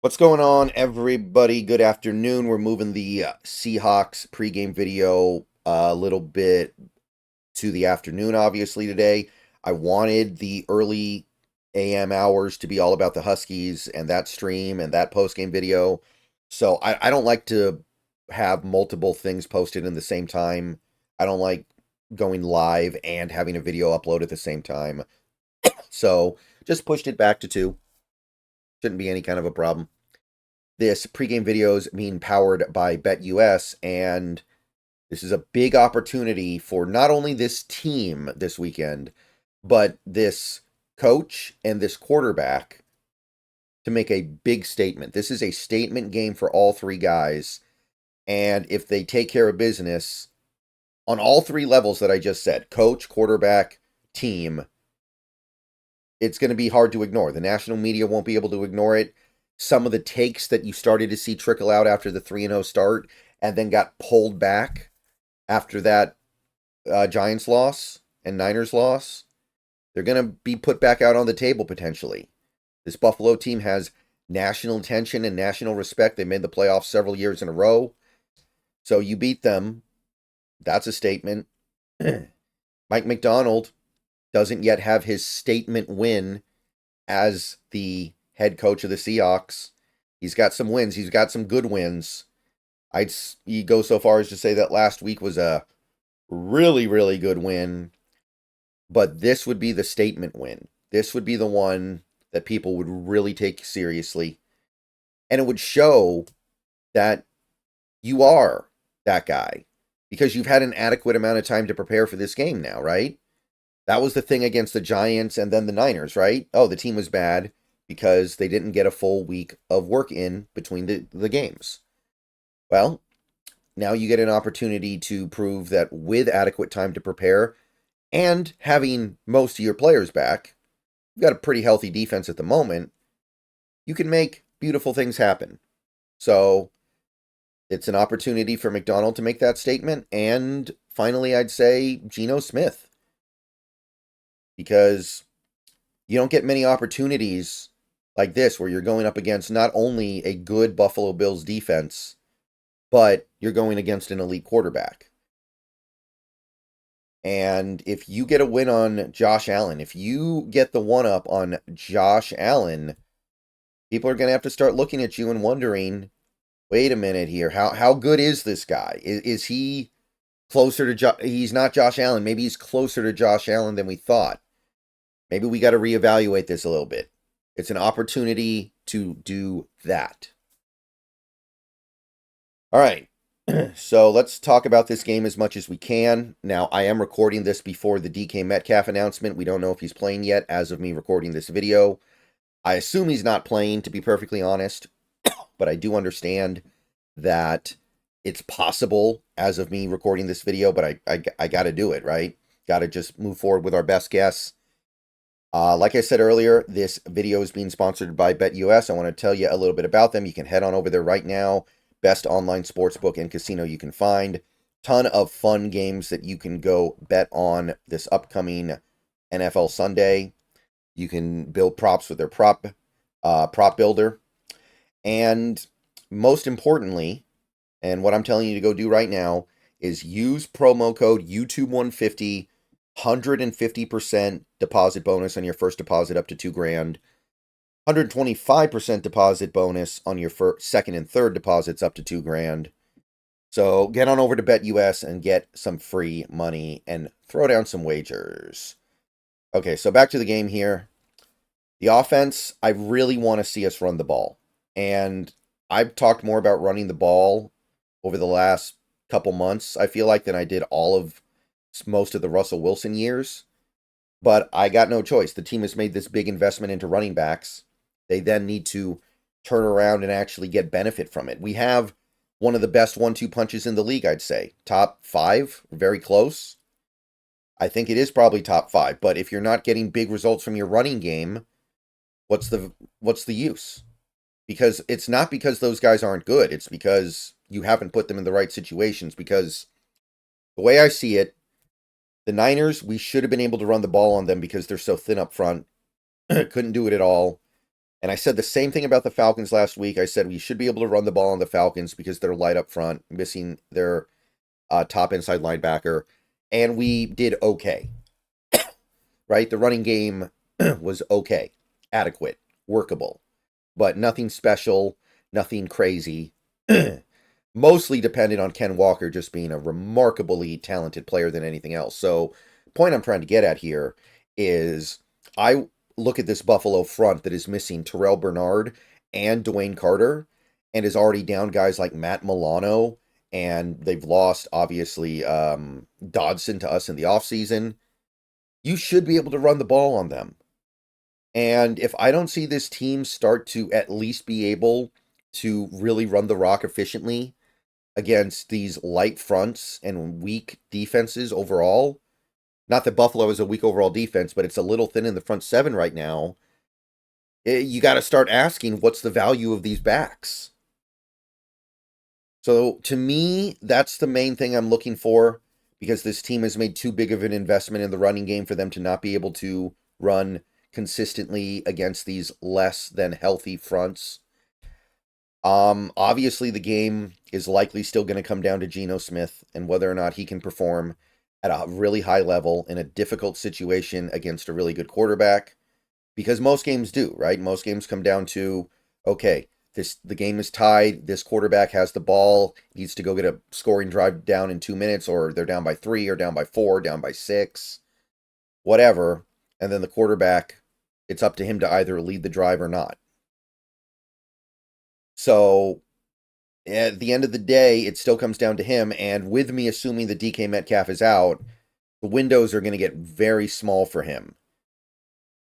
What's going on, everybody? Good afternoon. We're moving the Seahawks pregame video a little bit to the afternoon, obviously, today. I wanted the early AM hours to be all about the Huskies and that stream and that postgame video. So I don't like to have multiple things posted in the same time. I don't like going live and having a video upload at the same time. So just pushed it back to 2. Shouldn't be any kind of a problem. This pregame video is being powered by BetUS, and this is a big opportunity for not only this team this weekend, but this coach and this quarterback to make a big statement. This is a statement game for all three guys, and if they take care of business on all three levels that I just said, coach, quarterback, team, it's going to be hard to ignore. The national media won't be able to ignore it. Some of the takes that you started to see trickle out after the 3-0 start and then got pulled back after that Giants loss and Niners loss, they're going to be put back out on the table potentially. This Buffalo team has national attention and national respect. They made the playoffs several years in a row. So you beat them. That's a statement. Mike Macdonald doesn't yet have his statement win as the head coach of the Seahawks. He's got some wins. He's got some good wins. I'd go so far as to say that last week was a really, really good win. But this would be the statement win. This would be the one that people would really take seriously. And it would show that you are that guy. Because you've had an adequate amount of time to prepare for this game now, right? That was the thing against the Giants and then the Niners, right? Oh, the team was bad because they didn't get a full week of work in between the games. Well, now you get an opportunity to prove that with adequate time to prepare and having most of your players back, you've got a pretty healthy defense at the moment, you can make beautiful things happen. So it's an opportunity for McDonald to make that statement. And finally, I'd say Geno Smith. Because you don't get many opportunities like this where you're going up against not only a good Buffalo Bills defense, but you're going against an elite quarterback. And if you get a win on Josh Allen, if you get the one-up on Josh Allen, people are going to have to start looking at you and wondering, wait a minute here, how good is this guy? Is he closer to he's not Josh Allen. Maybe he's closer to Josh Allen than we thought. Maybe we got to reevaluate this a little bit. It's an opportunity to do that. All right. So let's talk about this game as much as we can. Now, I am recording this before the DK Metcalf announcement. We don't know if he's playing yet as of me recording this video. I assume he's not playing, to be perfectly honest. But I do understand that it's possible as of me recording this video, but I got to do it, right? Got to just move forward with our best guess. Like I said earlier, this video is being sponsored by BetUS. I want to tell you a little bit about them. You can head on over there right now. Best online sportsbook and casino you can find. Ton of fun games that you can go bet on this upcoming NFL Sunday. You can build props with their prop builder. And most importantly, and what I'm telling you to go do right now, is use promo code YouTube150, 150% deposit bonus on your first deposit up to $2,000, 125% deposit bonus on your second and third deposits up to $2,000. So get on over to BetUS and get some free money and throw down some wagers. Okay, so back to the game here. The offense, I really want to see us run the ball. And I've talked more about running the ball over the last couple months, I feel like, than I did most of the Russell Wilson years. But I got no choice. The team has made this big investment into running backs. They then need to turn around and actually get benefit from it. We have one of the best 1-2 punches in the league, I'd say. Top 5, very close. I think it is probably top 5. But if you're not getting big results from your running game, what's the use? Because it's not because those guys aren't good. It's because you haven't put them in the right situations. Because the way I see it, the Niners, we should have been able to run the ball on them because they're so thin up front. Couldn't do it at all. And I said the same thing about the Falcons last week. I said we should be able to run the ball on the Falcons because they're light up front, missing their top inside linebacker. And we did okay, right? The running game was okay, adequate, workable, but nothing special, nothing crazy. Mostly dependent on Ken Walker just being a remarkably talented player than anything else. So, point I'm trying to get at here is I look at this Buffalo front that is missing Terrell Bernard and Dwayne Carter and is already down guys like Matt Milano, and they've lost, obviously, Dodson to us in the offseason. You should be able to run the ball on them. And if I don't see this team start to at least be able to really run the rock efficiently against these light fronts and weak defenses overall, not that Buffalo is a weak overall defense, but it's a little thin in the front seven right now, you got to start asking what's the value of these backs. So to me, that's the main thing I'm looking for, because this team has made too big of an investment in the running game for them to not be able to run consistently against these less than healthy fronts. Obviously the game is likely still going to come down to Geno Smith and whether or not he can perform at a really high level in a difficult situation against a really good quarterback, because most games do, right? Most games come down to, okay, the game is tied, this quarterback has the ball, needs to go get a scoring drive down in 2 minutes, or they're down by 3 or down by 4, down by 6, whatever, and then the quarterback, it's up to him to either lead the drive or not. So at the end of the day, it still comes down to him. And with me assuming that DK Metcalf is out, the windows are going to get very small for him.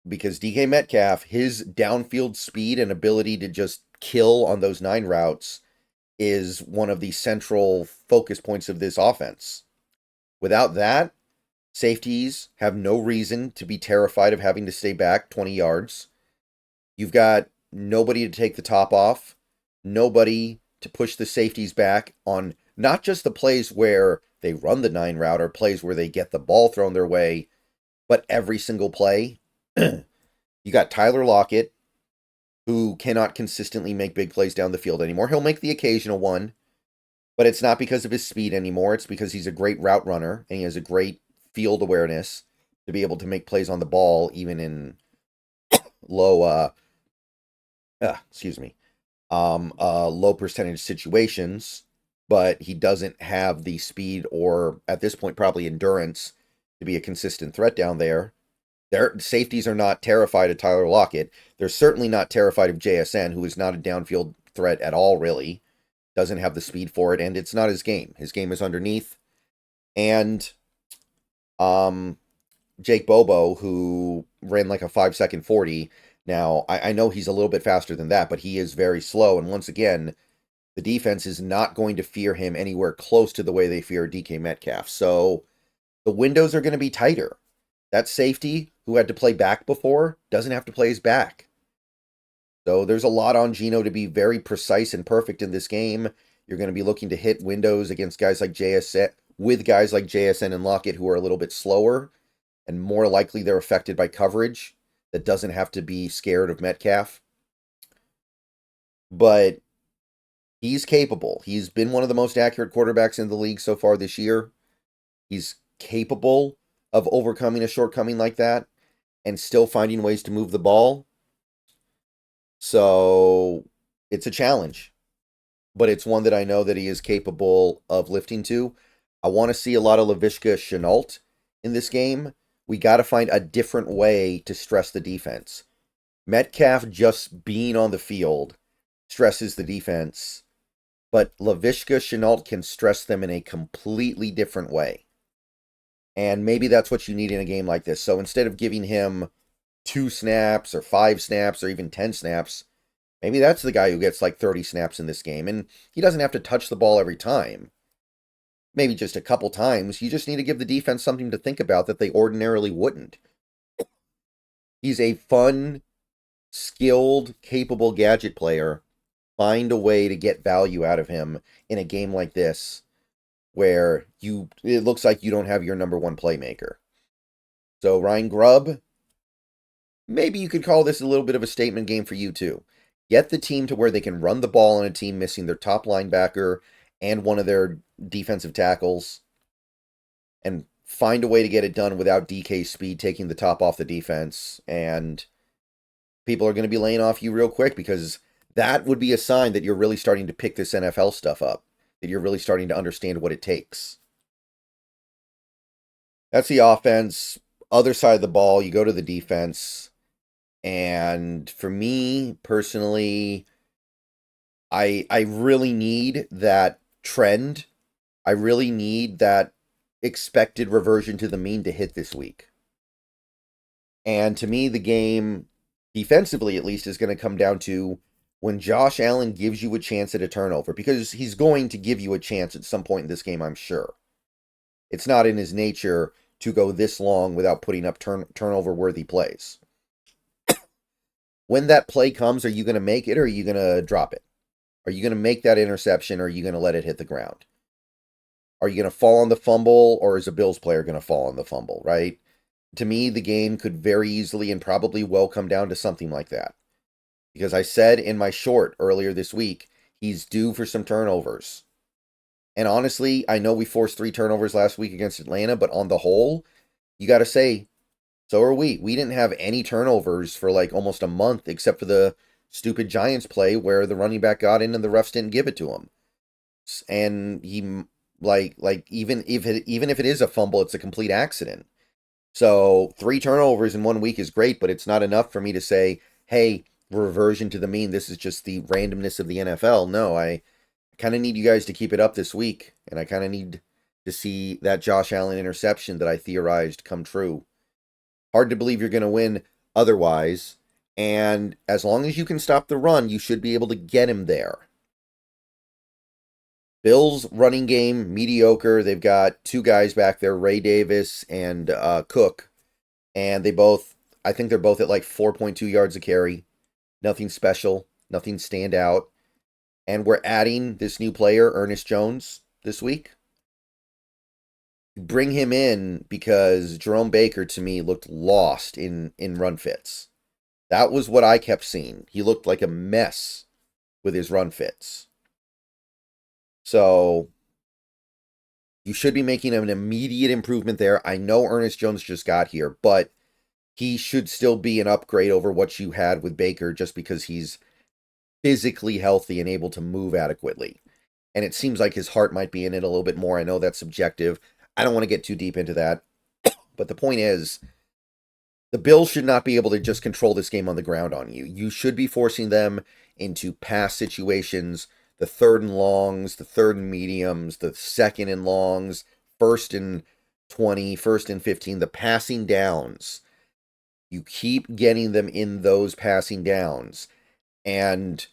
Because DK Metcalf, his downfield speed and ability to just kill on those 9 routes is one of the central focus points of this offense. Without that, safeties have no reason to be terrified of having to stay back 20 yards. You've got nobody to take the top off, nobody to push the safeties back on not just the plays where they run the 9 route or plays where they get the ball thrown their way, but every single play. You got Tyler Lockett, who cannot consistently make big plays down the field anymore. He'll make the occasional one, but it's not because of his speed anymore. It's because he's a great route runner and he has a great field awareness to be able to make plays on the ball, even in low, low percentage situations. But he doesn't have the speed or, at this point, probably endurance to be a consistent threat down there. Their safeties are not terrified of Tyler Lockett. They're certainly not terrified of JSN, who is not a downfield threat at all, really. Doesn't have the speed for it, and it's not his game. His game is underneath. And Jake Bobo, who ran like a 5-second 40. Now, I know he's a little bit faster than that, but he is very slow. And once again, the defense is not going to fear him anywhere close to the way they fear DK Metcalf. So the windows are going to be tighter. That safety, who had to play back before, doesn't have to play his back. So there's a lot on Geno to be very precise and perfect in this game. You're going to be looking to hit windows against guys like JSN, with guys like JSN and Lockett, who are a little bit slower and more likely they're affected by coverage that doesn't have to be scared of Metcalf. But he's capable. He's been one of the most accurate quarterbacks in the league so far this year. He's capable of overcoming a shortcoming like that and still finding ways to move the ball. So it's a challenge, but it's one that I know that he is capable of lifting to. I want to see a lot of Laviska Shenault in this game. We got to find a different way to stress the defense. Metcalf just being on the field stresses the defense, but Laviska Shenault can stress them in a completely different way. And maybe that's what you need in a game like this. So instead of giving him 2 snaps or 5 snaps or even 10 snaps, maybe that's the guy who gets like 30 snaps in this game. And he doesn't have to touch the ball every time. Maybe just a couple times. You just need to give the defense something to think about that they ordinarily wouldn't. He's a fun, skilled, capable gadget player. Find a way to get value out of him in a game like this, where it looks like you don't have your number 1 playmaker. So Ryan Grubb, maybe you could call this a little bit of a statement game for you too. Get the team to where they can run the ball on a team missing their top linebacker and one of their defensive tackles, and find a way to get it done without DK's speed taking the top off the defense. And people are going to be laying off you real quick, because that would be a sign that you're really starting to pick this NFL stuff up, that you're really starting to understand what it takes. That's the offense. Other side of the ball, you go to the defense. And for me personally, I really need that trend. I really need that expected reversion to the mean to hit this week. And to me, the game, defensively at least, is going to come down to when Josh Allen gives you a chance at a turnover, because he's going to give you a chance at some point in this game, I'm sure. It's not in his nature to go this long without putting up turnover-worthy plays. When that play comes, are you going to make it or are you going to drop it? Are you going to make that interception or are you going to let it hit the ground? Are you going to fall on the fumble, or is a Bills player going to fall on the fumble, right? To me, the game could very easily and probably well come down to something like that. Because I said in my short earlier this week, he's due for some turnovers. And honestly, I know we forced 3 turnovers last week against Atlanta, but on the whole, you got to say, so are we. We didn't have any turnovers for like almost a month, except for the stupid Giants play where the running back got in and the refs didn't give it to him. And he, even if it is a fumble, it's a complete accident. So 3 turnovers in 1 week is great, but it's not enough for me to say, hey, reversion to the mean, this is just the randomness of the NFL. No, I kind of need you guys to keep it up this week, and I kind of need to see that Josh Allen interception that I theorized come true. Hard to believe you're going to win otherwise, and as long as you can stop the run, you should be able to get him there. Bills' running game, mediocre. They've got 2 guys back there, Ray Davis and Cook, and I think they're both at like 4.2 yards a carry. Nothing special, nothing stand out. And we're adding this new player, Ernest Jones, this week. Bring him in because Jerome Baker, to me, looked lost in run fits. That was what I kept seeing. He looked like a mess with his run fits. So you should be making an immediate improvement there. I know Ernest Jones just got here, but he should still be an upgrade over what you had with Baker, just because he's physically healthy and able to move adequately. And it seems like his heart might be in it a little bit more. I know that's subjective. I don't want to get too deep into that. But the point is, the Bills should not be able to just control this game on the ground on you. You should be forcing them into pass situations, the 3rd and longs, the 3rd and mediums, the 2nd and longs, 1st and 20, 1st and 15, the passing downs. You keep getting them in those passing downs. And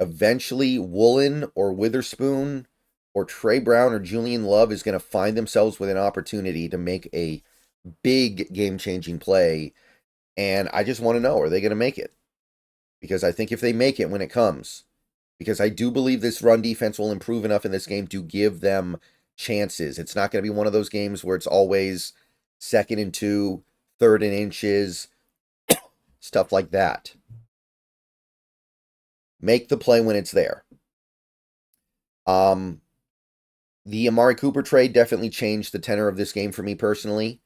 eventually Woolen or Witherspoon or Trey Brown or Julian Love is going to find themselves with an opportunity to make a big game-changing play. And I just want to know, are they going to make it? Because I think if they make it when it comes, because I do believe this run defense will improve enough in this game to give them chances. It's not going to be one of those games where it's always 2nd and 2, 3rd and inches, stuff like that. Make the play when it's there. The Amari Cooper trade definitely changed the tenor of this game for me personally.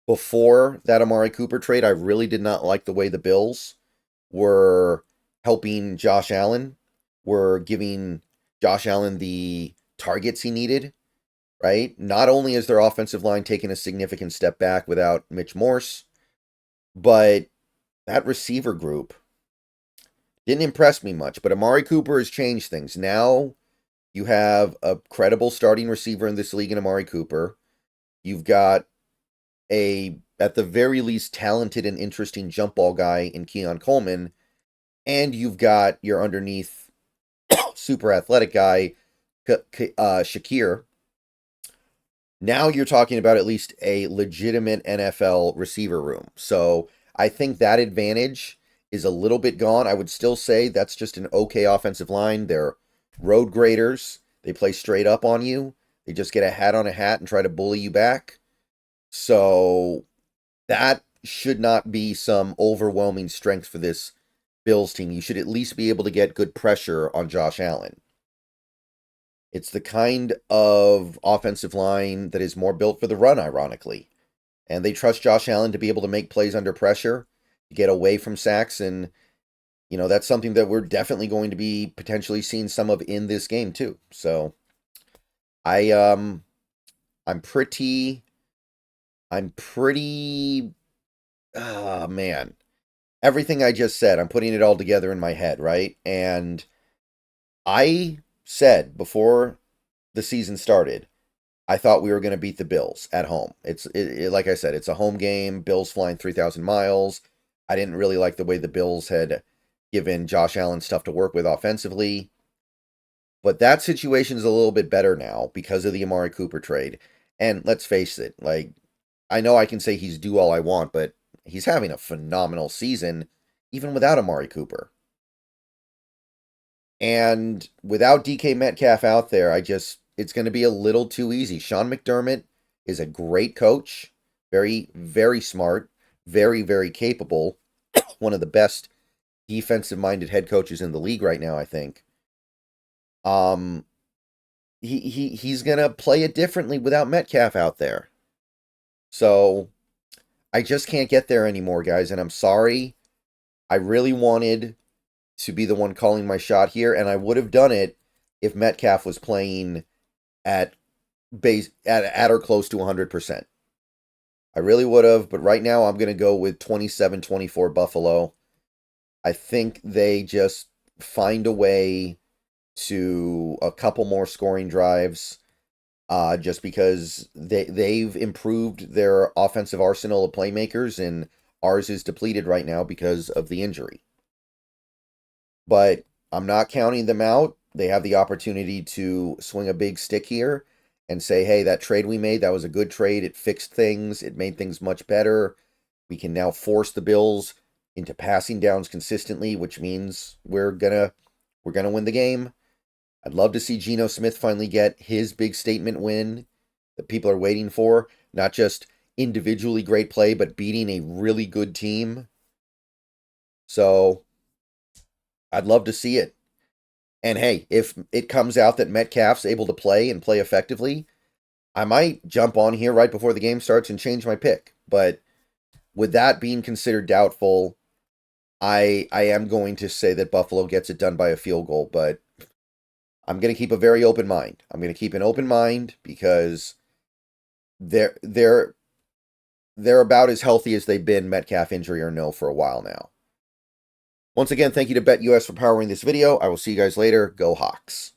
Before that Amari Cooper trade, I really did not like the way the Bills were helping Josh Allen, were giving Josh Allen the targets he needed, right? Not only is their offensive line taking a significant step back without Mitch Morse, but that receiver group didn't impress me much. But Amari Cooper has changed things. Now you have a credible starting receiver in this league in Amari Cooper. You've got at the very least, talented and interesting jump ball guy in Keon Coleman. And you've got your underneath super athletic guy, Shakir. Now you're talking about at least a legitimate NFL receiver room. So I think that advantage is a little bit gone. I would still say that's just an okay offensive line. They're road graders. They play straight up on you. They just get a hat on a hat and try to bully you back. So that should not be some overwhelming strength for this Bills team. You should at least be able to get good pressure on Josh Allen. It's the kind of offensive line that is more built for the run, ironically. And they trust Josh Allen to be able to make plays under pressure, get away from sacks, and that's something that we're definitely going to be potentially seeing some of in this game too. So I'm pretty man. Everything I just said, I'm putting it all together in my head, right? And I said before the season started, I thought we were going to beat the Bills at home. Like I said, it's a home game. Bills flying 3,000 miles. I didn't really like the way the Bills had given Josh Allen stuff to work with offensively. But that situation is a little bit better now because of the Amari Cooper trade. And let's face it, like, I know I can say he's due all I want, but he's having a phenomenal season even without Amari Cooper. And without DK Metcalf out there, it's going to be a little too easy. Sean McDermott is a great coach, very, very smart, very, very capable, one of the best defensive-minded head coaches in the league right now, I think. He's going to play it differently without Metcalf out there. So I just can't get there anymore, guys, and I'm sorry. I really wanted to be the one calling my shot here, and I would have done it if Metcalf was playing at or close to 100%. I really would have, but right now I'm going to go with 27-24 Buffalo. I think they just find a way to a couple more scoring drives, just because they've improved their offensive arsenal of playmakers, and ours is depleted right now because of the injury. But I'm not counting them out. They have the opportunity to swing a big stick here and say, hey, that trade we made, that was a good trade. It fixed things. It made things much better. We can now force the Bills into passing downs consistently, which means we're gonna win the game. I'd love to see Geno Smith finally get his big statement win that people are waiting for. Not just individually great play, but beating a really good team. So I'd love to see it. And hey, if it comes out that Metcalf's able to play and play effectively, I might jump on here right before the game starts and change my pick. But with that being considered doubtful, I am going to say that Buffalo gets it done by a field goal, but I'm going to keep a very open mind. I'm going to keep an open mind because they're about as healthy as they've been, Metcalf injury or no, for a while now. Once again, thank you to BetUS for powering this video. I will see you guys later. Go Hawks.